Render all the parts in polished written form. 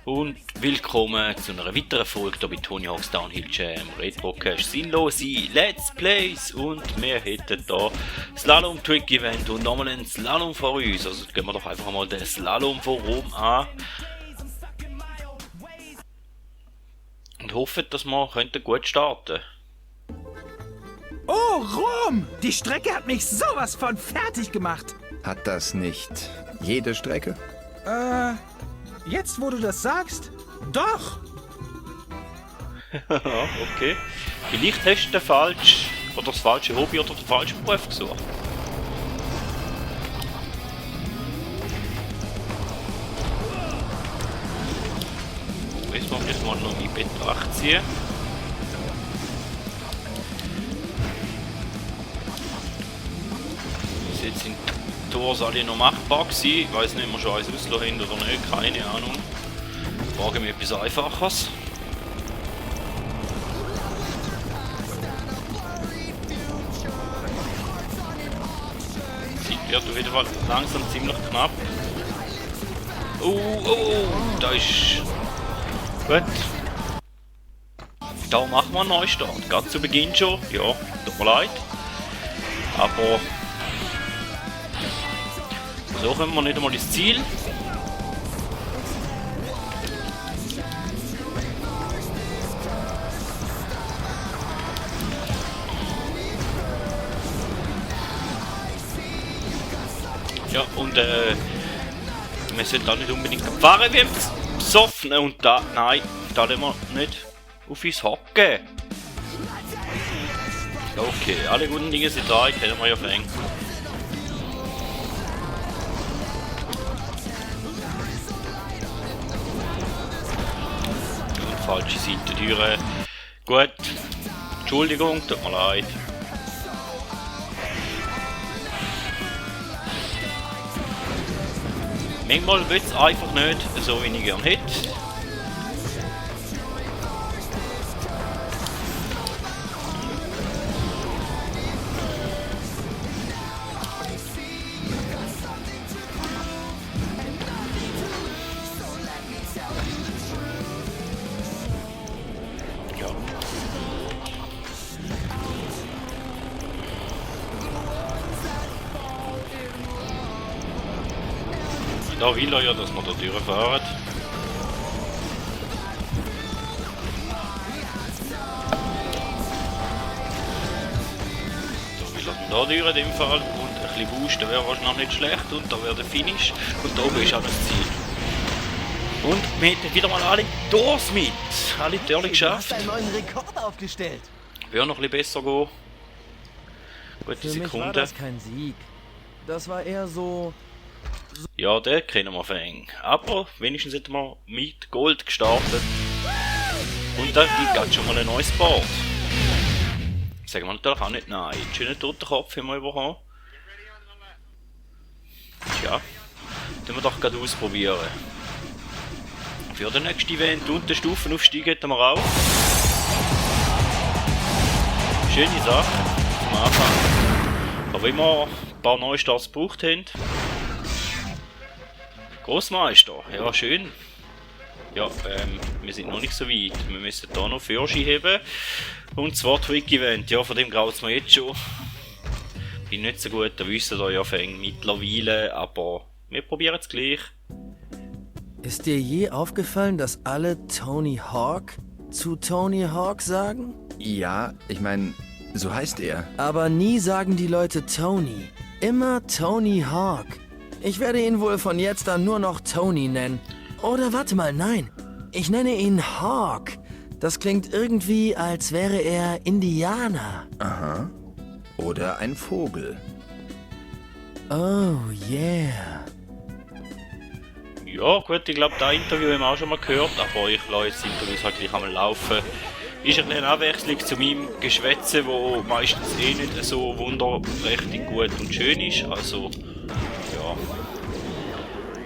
Und willkommen zu einer weiteren Folge hier bei Tony Hawk's Downhill Jam Retrocast sinnlose Let's Plays. Und wir hätten hier Slalom Trick Event und nochmal einen Slalom vor uns. Also gehen wir doch einfach mal den Slalom von Rom an. Und hoffen, dass wir gut starten können. Oh, Rom! Die Strecke hat mich sowas von fertig gemacht. Hat das nicht jede Strecke? Jetzt wo du das sagst, doch! Okay. Vielleicht hast du das falsche Hobby oder den falschen Beruf gesucht. Jetzt muss ich mal noch in Betracht ziehen. Bis jetzt sind die Tors alle noch machbar gewesen. Ich weiss nicht, ob wir schon eins ausgelassen haben oder nicht, keine Ahnung. Frage mich etwas Einfaches. Die Zeit wird wieder langsam ziemlich knapp. Da ist... Gut. Da machen wir einen Neustart. Ganz zu Beginn schon. Ja, tut mir leid. Aber... so kommen wir nicht einmal ins Ziel. Ja, und wir sollten auch nicht unbedingt fahren wie besoffen. Und da, nein, da lassen wir nicht auf uns hocken. Okay, alle guten Dinge sind da, kennen wir ja fängt. Falsche Seitentüre. Gut. Entschuldigung, tut mir leid. Manchmal wird es einfach nicht so, wie ich gerne hätte. Da will er ja, dass wir da durchfahren. Da will er da durch in dem Fall. Und ein bisschen boosten wäre wahrscheinlich nicht schlecht. Und da wäre der Finish. Und da oben ist auch das Ziel. Und wir hätten wieder mal alle Doors mit. Alle Türen geschafft. Du hast einen neuen Rekord aufgestellt. Wäre noch ein bisschen besser gehen. Gute Für mich war Sekunde. das kein Sieg. Das war eher so... Ja, den kennen wir fängt. Aber wenigstens hätten wir mit Gold gestartet. Und dann gibt es schon mal ein neues Board. Sagen wir natürlich auch nicht nein. Einen schönen Totenkopf haben wir bekommen. Tja, den wir doch gerade ausprobieren. Für den nächsten Event und den Stufenaufstieg hätten wir auch. Schöne Sache am Anfang. Aber immer ein paar Neustarts gebraucht haben. Großmeister, ja schön. Ja, wir sind noch nicht so weit. Wir müssen hier noch Führerschein haben. Und zwar Trick Event, ja, von dem graut es mir jetzt schon. Bin nicht so gut, da wissen wir ja mittlerweile, aber wir probieren es gleich. Ist dir je aufgefallen, dass alle Tony Hawk zu Tony Hawk sagen? Ja, ich meine, so heißt er. Aber nie sagen die Leute Tony. Immer Tony Hawk. Ich werde ihn wohl von jetzt an nur noch Tony nennen. Oder warte mal, nein. Ich nenne ihn Hawk. Das klingt irgendwie, als wäre er Indianer. Aha. Oder ein Vogel. Oh, yeah. Ja gut, ich glaube, das Interview haben wir auch schon mal gehört, aber ich lasse jetzt das Interview halt gleich einmal laufen. Ist eine Abwechslung zu meinem Geschwätze, wo meistens eh nicht so wunderprächtig gut und schön ist. Also, ja.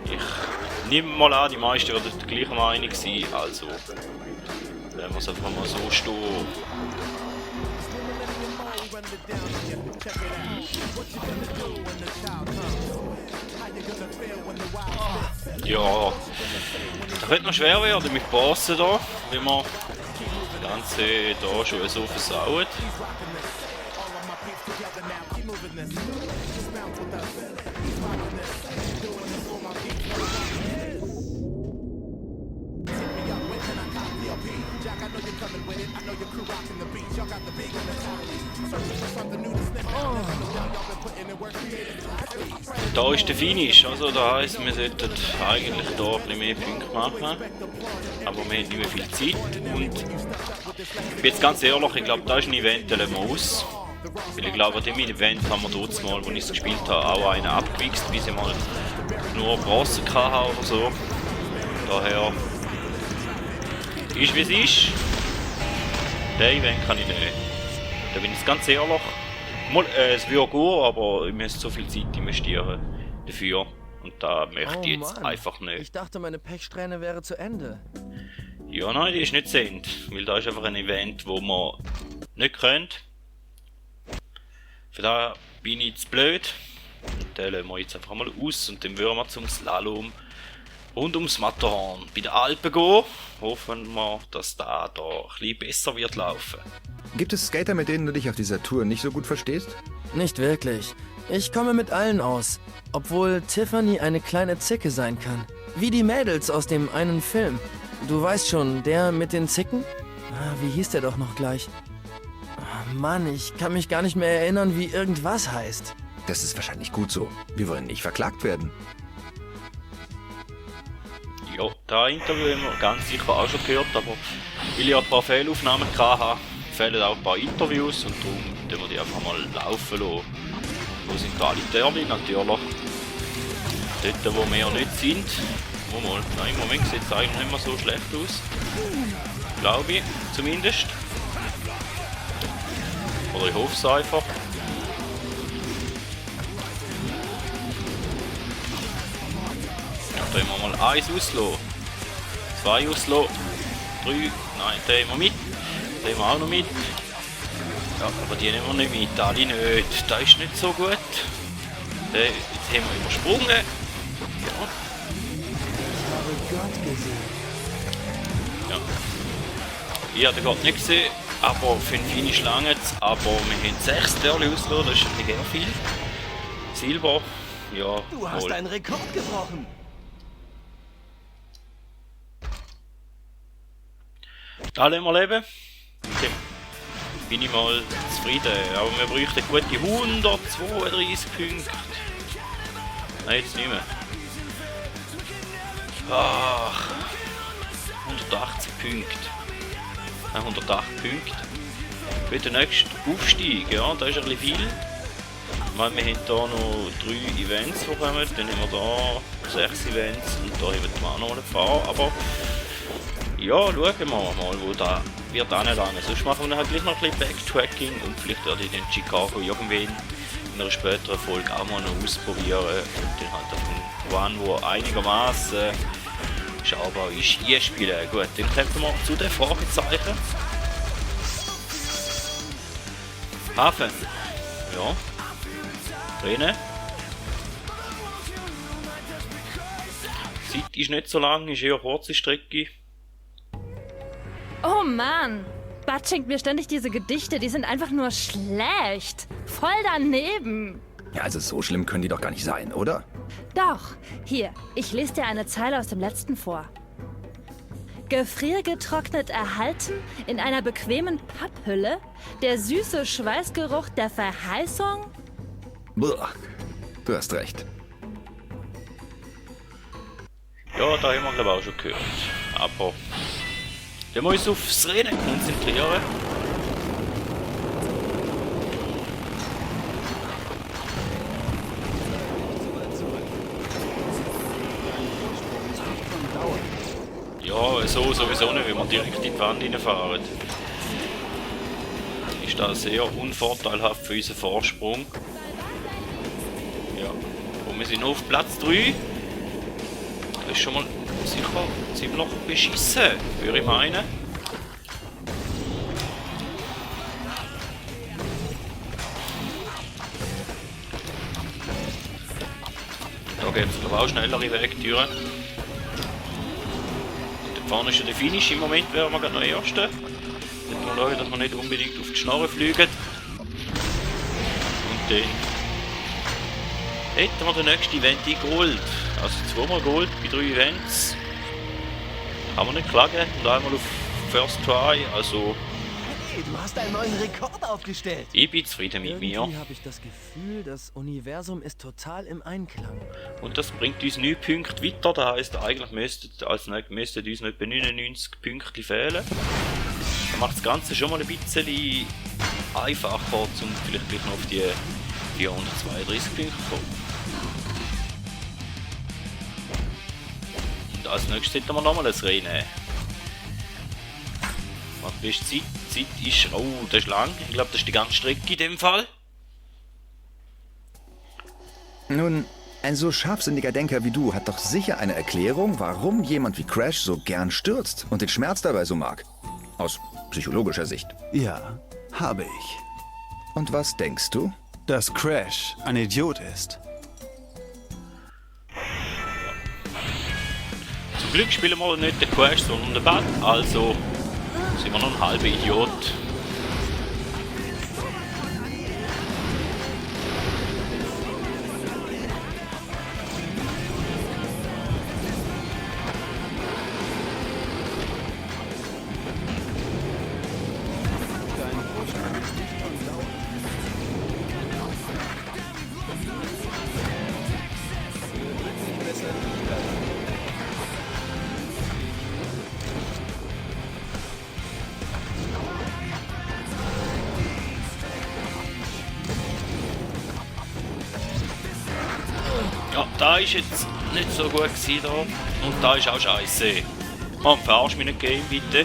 Ich nehme mal an, die meisten werden der gleichen Meinung sein. Also, wenn wir es einfach mal so stehen. Ja, Das könnte noch schwer werden mit Bossen da, wenn man das Ganze da schon so versaut. Da ist der Finish, also das heisst, wir sollten eigentlich hier ein bisschen mehr Punkte machen, aber wir haben nicht mehr viel Zeit und ich bin jetzt ganz ehrlich, ich glaube, da ist ein Event, der lassen wir aus, weil ich glaube, an dem Event haben wir dort mal, als ich es gespielt habe, auch einen abgewichst, bis ich mal nur Bronze hatte oder so, daher ist wie es ist, den Event kann ich nicht, da bin ich jetzt ganz ehrlich. Es wäre gut, aber ich müsste so viel Zeit investieren dafür. Und da möchte ich jetzt Mann. einfach nicht. Ich dachte, meine Pechsträhne wäre zu Ende. Ja, nein, die ist nicht zu Ende. Weil da ist einfach ein Event, wo man nicht könnt. Für da bin ich zu blöd. Und den lassen wir jetzt einfach mal aus. Und dann würden wir zum Slalom rund ums Matterhorn bei den Alpen gehen. Hoffen wir, dass da ein bisschen besser wird laufen. Gibt es Skater, mit denen du dich auf dieser Tour nicht so gut verstehst? Nicht wirklich. Ich komme mit allen aus. Obwohl Tiffany eine kleine Zicke sein kann. Wie die Mädels aus dem einen Film. Du weißt schon, der mit den Zicken? Wie hieß der doch noch gleich? Mann, ich kann mich gar nicht mehr erinnern, wie irgendwas heißt. Das ist wahrscheinlich gut so. Wir wollen nicht verklagt werden. Ja, das Interview haben wir ganz sicher auch schon gehört, aber weil ich ein paar Fehlaufnahmen hatte, fehlen auch ein paar Interviews und darum müssen wir die einfach mal laufen lassen. Wo sind da alle Törli? Natürlich dort, wo wir nicht sind. Nein, im Moment sieht es eigentlich nicht mehr so schlecht aus. Glaube ich, zumindest. Oder ich hoffe es einfach. Ja, da haben wir mal 1 auslassen. 2 auslassen. 3, nein, den haben wir mit. Den haben wir auch noch mit. Ja, aber die nehmen wir nicht mit, alle nicht. Das ist nicht so gut. Den jetzt haben wir übersprungen. Ja. Ja. Ich habe den gerade nicht gesehen, aber für den Finish lange es. Aber wir haben 6 Törli ausgelassen, das ist ein bisschen viel. Silber, ja. Du hast einen Rekord gebrochen. Da lassen wir leben. Okay. Bin ich mal zufrieden. Aber wir bräuchten gute 132 Punkte. Nein, jetzt nicht mehr. Ach, 180 Punkte. 108 Punkte. Für den nächsten Aufstieg, ja, da ist ein bisschen viel. Ich meine, wir haben hier noch 3 Events, die kommen. Dann haben wir hier 6 Events und da haben wir auch noch ein paar. Aber ja, schauen wir mal, wo da wird anlangen. Sonst machen wir halt gleich noch ein bisschen Backtracking und vielleicht werde ich in Chicago irgendwann in einer späteren Folge auch mal noch ausprobieren und dann halt auf einen One, der einigermaßen schaubar ist, einspielen. Gut, dann kommen wir zu den Fragezeichen. Hafen. Ja. Drinnen. Die Zeit ist nicht so lang, ist eher kurze Strecke. Oh Mann, Bud schenkt mir ständig diese Gedichte, die sind einfach nur schlecht. Voll daneben. Ja, also so schlimm können die doch gar nicht sein, oder? Doch, hier, ich lese dir eine Zeile aus dem letzten vor. Gefriergetrocknet erhalten, in einer bequemen Papphülle, der süße Schweißgeruch der Verheißung. Boah, du hast recht. Ja, da haben wir glaube ich auch schon gehört. Aber wir müssen uns aufs Rennen konzentrieren. Ja, so sowieso nicht, wenn wir direkt in die Wand reinfahren. Ist das sehr unvorteilhaft für unseren Vorsprung. Ja, und wir sind noch auf Platz 3. Das ist schon mal sicher ziemlich beschissen, würde ich meinen. Da gibt es glaube ich auch schnellere Wegtüren. vorne ist ja der Finish. Im Moment wären wir gerade noch Erste. Jetzt mal schauen, dass wir nicht unbedingt auf die Schnorre fliegen. Und dann hätten wir den nächsten Event in Gold. Also zweimal Gold bei 3 Events. Kann man nicht klagen. Und einmal auf First Try. Also Hey, du hast einen neuen Rekord aufgestellt. ich bin zufrieden mit mir. Irgendwie habe ich das Gefühl, das Universum ist total im Einklang. Und das bringt uns 9 Punkte weiter. Das heisst, eigentlich müssten uns nicht etwa 99 Punkte fehlen. Das macht das Ganze schon mal ein bisschen einfacher, um vielleicht gleich noch auf die 432 Punkte zu kommen. Und als nächstes hätten wir nochmal ein Rennen. Was ist die Zeit? Die Zeit ist... Oh, das ist lang. Ich glaube, das ist die ganze Strecke in dem Fall. Nun, ein so scharfsinniger Denker wie du hat doch sicher eine Erklärung, warum jemand wie Crash so gern stürzt und den Schmerz dabei so mag. Aus psychologischer Sicht. Ja, habe ich. Und was denkst du? Dass Crash ein Idiot ist. Zum Glück spielen wir nicht den Crash, sondern den Bad. Also sind wir noch ein halber Idiot. Ja, da ist jetzt nicht so gut gewesen da. Und da ist auch scheiße. Mann, verarsch mich nicht, Game, bitte.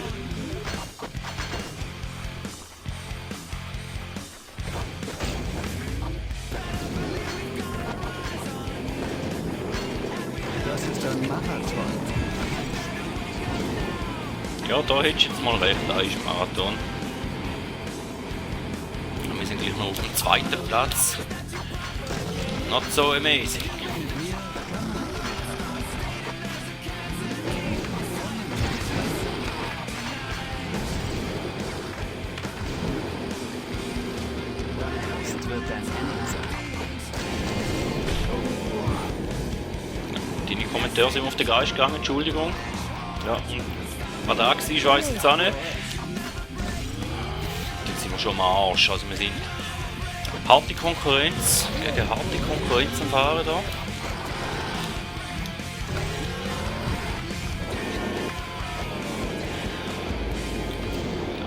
Das ist ein Marathon. Ja, da hättest du jetzt mal recht, da ist ein Marathon. Und wir sind gleich noch auf dem 2. Platz. Not so amazing. Deine Kommentare sind auf den Geist gegangen, Entschuldigung. Ja, und was da war, weiss ich jetzt auch nicht. Jetzt sind wir schon am Arsch, also wir sind harte Konkurrenz, gegen harte Konkurrenz am Fahren da.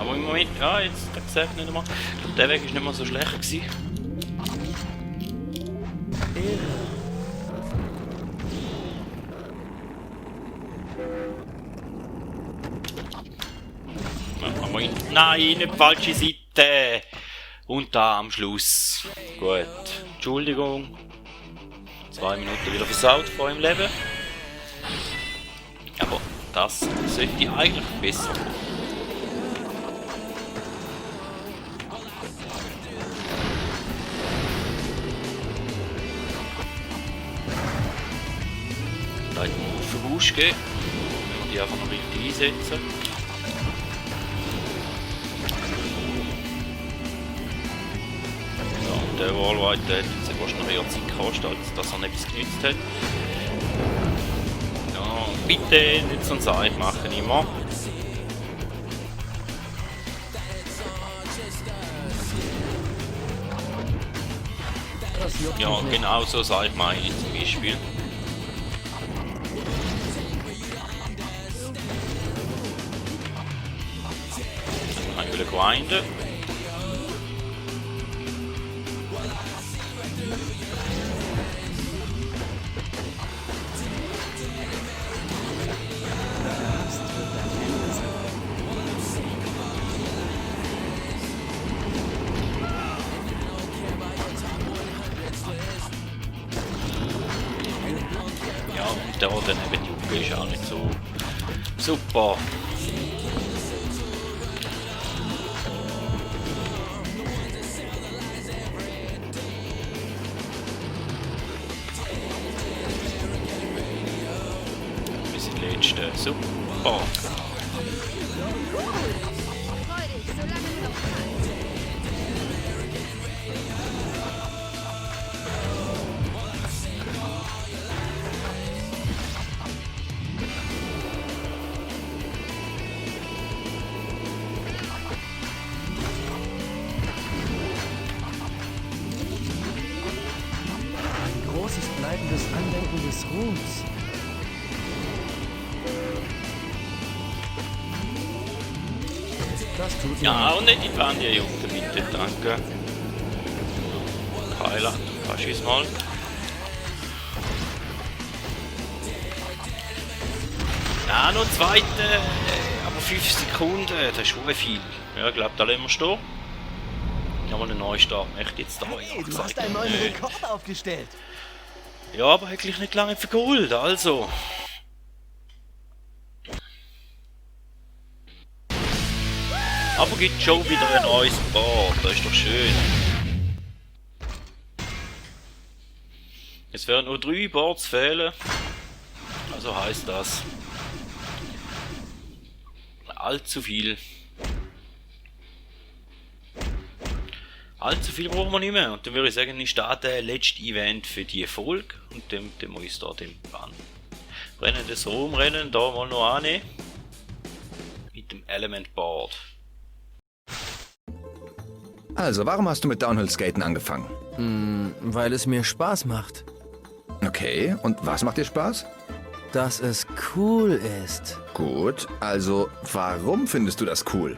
Aber im Moment, ja, jetzt gesagt nicht einmal. Ich glaube, der Weg ist nicht mal so schlecht gewesen. Nein, nicht die falsche Seite. Und da am Schluss. Gut. Entschuldigung. 2 Minuten wieder versaut vor im Leben. Aber das sollte eigentlich besser. Da hätten wir auf den Busch gehen. Wenn wir die einfach noch richtig einsetzen. Der Wallride hat jetzt wahrscheinlich eher Zeit gekostet, als dass er etwas genützt hat. Ja, bitte nicht so ein Zeichen machen immer. Ja, genau so sage ich meine ich zum Beispiel. Ich will grinden. Der daneben Jucke ist auch nicht so super. Wir sind letzte. letzten. Super. Ein großes bleibendes Andenken des Ruhms. Das tut Ja, und nicht die Bandia-Jugend, bitte, danke. Heiler, schieß mal. Ja, noch zweite, aber 5 Sekunden, das ist schon viel. Ja, ich glaube, da lassen wir stehen. Ja, mal einen Neustart, echt jetzt da. Hey, du hast einen neuen Rekord aufgestellt. Ja, aber eigentlich nicht lange vergeholt, also. Aber gibt schon wieder ein neues Board, das ist doch schön. Es werden nur 3 Boards fehlen. Also heißt das allzu viel. Allzu viel brauchen wir nicht mehr. Und dann würde ich sagen, ich starte das letzte Event für die Folge. Und dann muss ich da den Rennen des Rumrennen da mal noch annehmen. Mit dem Element Board. Also, warum hast du mit Downhill-Skaten angefangen? Weil es mir Spaß macht. Okay, und was macht dir Spaß? Dass es cool ist. Gut, also, warum findest du das cool?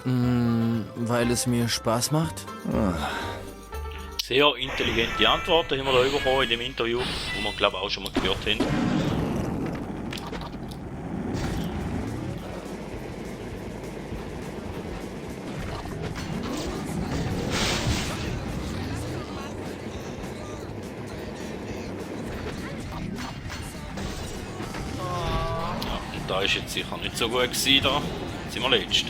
Weil es mir Spaß macht. Sehr intelligente Antworten haben wir da bekommen in dem Interview, wo wir glaube auch schon mal gehört haben. Ja, und da ist jetzt sicher nicht so gut gewesen, da sind wir letzt.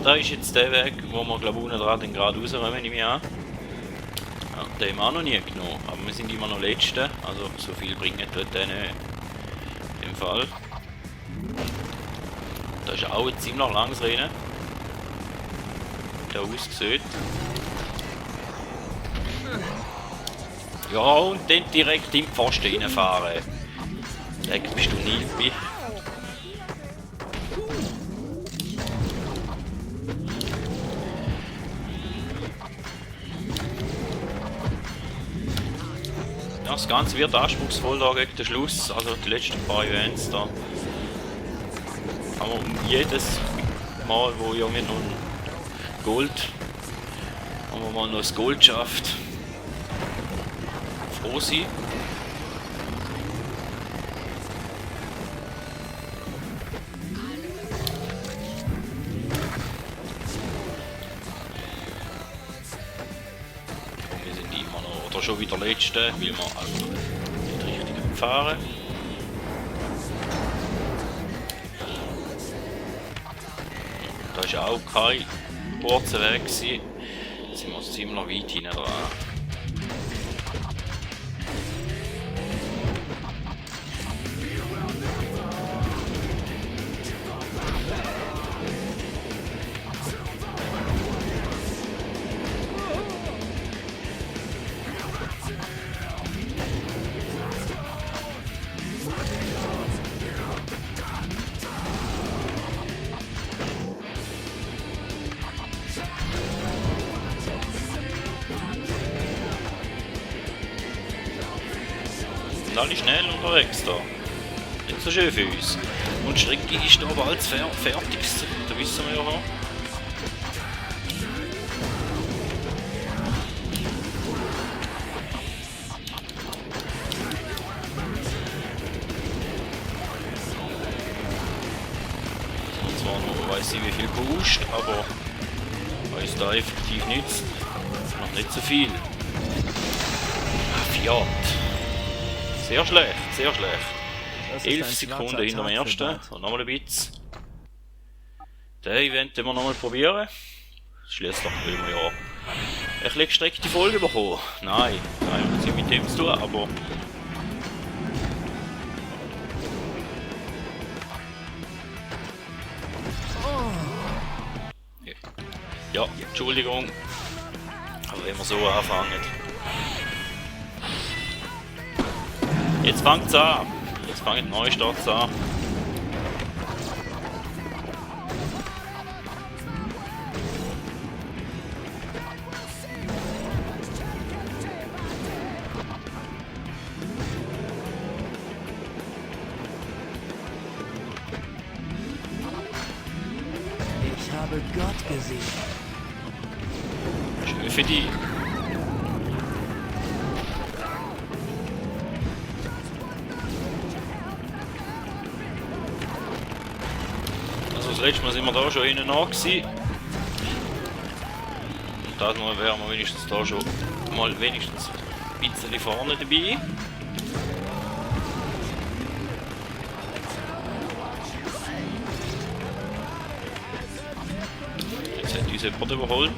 Da ist jetzt der Weg, wo wir glaube ich unten dran den gerade rausräumen, nehme ich an. Ja, den haben wir auch noch nie genommen, aber wir sind immer noch Letzte, also so viel bringt dort nicht. In dem Fall. Da ist auch ein ziemlich langes Rennen. Der aussieht. Ja, und dann direkt in den Pfosten reinfahren. Direkt bist du Nilpi. Ja, das Ganze wird anspruchsvoll da gegen den Schluss, also die letzten paar Events da. Aber um jedes Mal, wo ja mit noch ein Gold, wenn man mal noch das Gold schafft, froh sein. Und wir sind immer noch, oder schon wieder Letzte, weil wir einfach nicht richtig fahren. Da war auch kein kurzer Weg. Jetzt sind wir ziemlich weit hinten dran. Sind alle schnell unterwegs da. Nicht so schön für uns. Und die Strecke ist da bald fertig. Da wissen wir ja noch. Und zwar noch, weiss ich wie viel kostet, aber weiß da effektiv nichts. Noch nicht so viel. Ah, Fiat. Sehr schlecht, sehr schlecht. Das ist 11 ein Sekunden schwarzer hinter dem Tag für ersten. Bart. Und nochmal ein bisschen. Den Event wir nochmal probieren. Schlussendlich will wir ja ein bisschen gestreckte Folge bekommen. Nein, nein, das hat mit dem zu tun, aber... Ja, Entschuldigung. Aber wenn wir so anfangen. Jetzt fängt es an. Jetzt fangen die Neustarts an. Ich habe Gott gesehen. Schön für die. Also das letzte Mal sind wir da schon hinten an gewesen. Und das Mal wären wir wenigstens da schon mal wenigstens ein bisschen vorne dabei. Jetzt hat uns jemand überholt.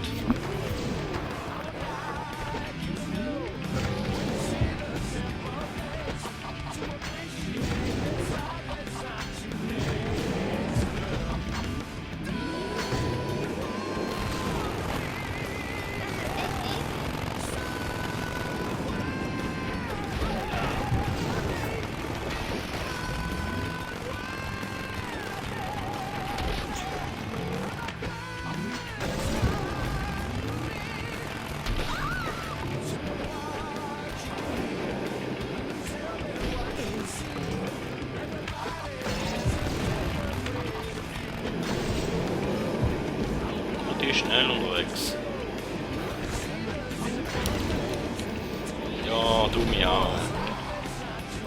Die ist schnell unterwegs. Ja, du mich auch.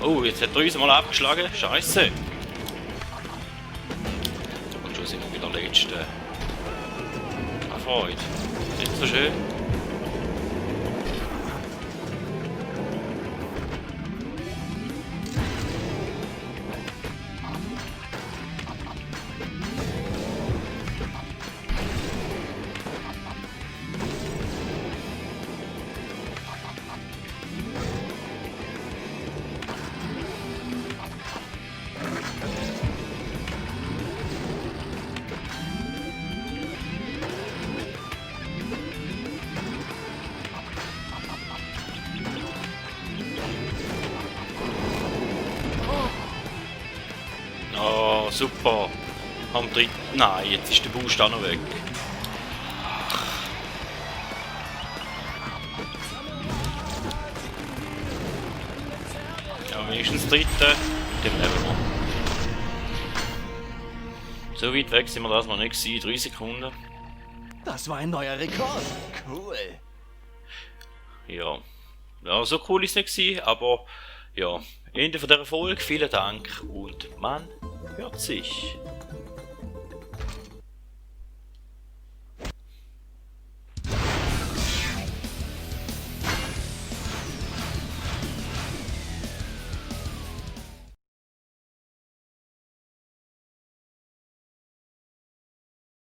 Oh, jetzt hat er uns mal abgeschlagen. Scheiße. Und schon sind wir wieder Letzte. Eine Freude. Nicht so schön. Oh, super. Am dritten. Nein, jetzt ist der Boost auch noch weg. Ja, wenigstens dritte. Dem nehmen wir. So weit weg sind wir das mal nicht gewesen. 3 Sekunden. Das war ein neuer Rekord. Cool. Ja. Ja, so cool ist es nicht gewesen, aber ja. Ende von dieser Folge. Vielen Dank und man hört sich.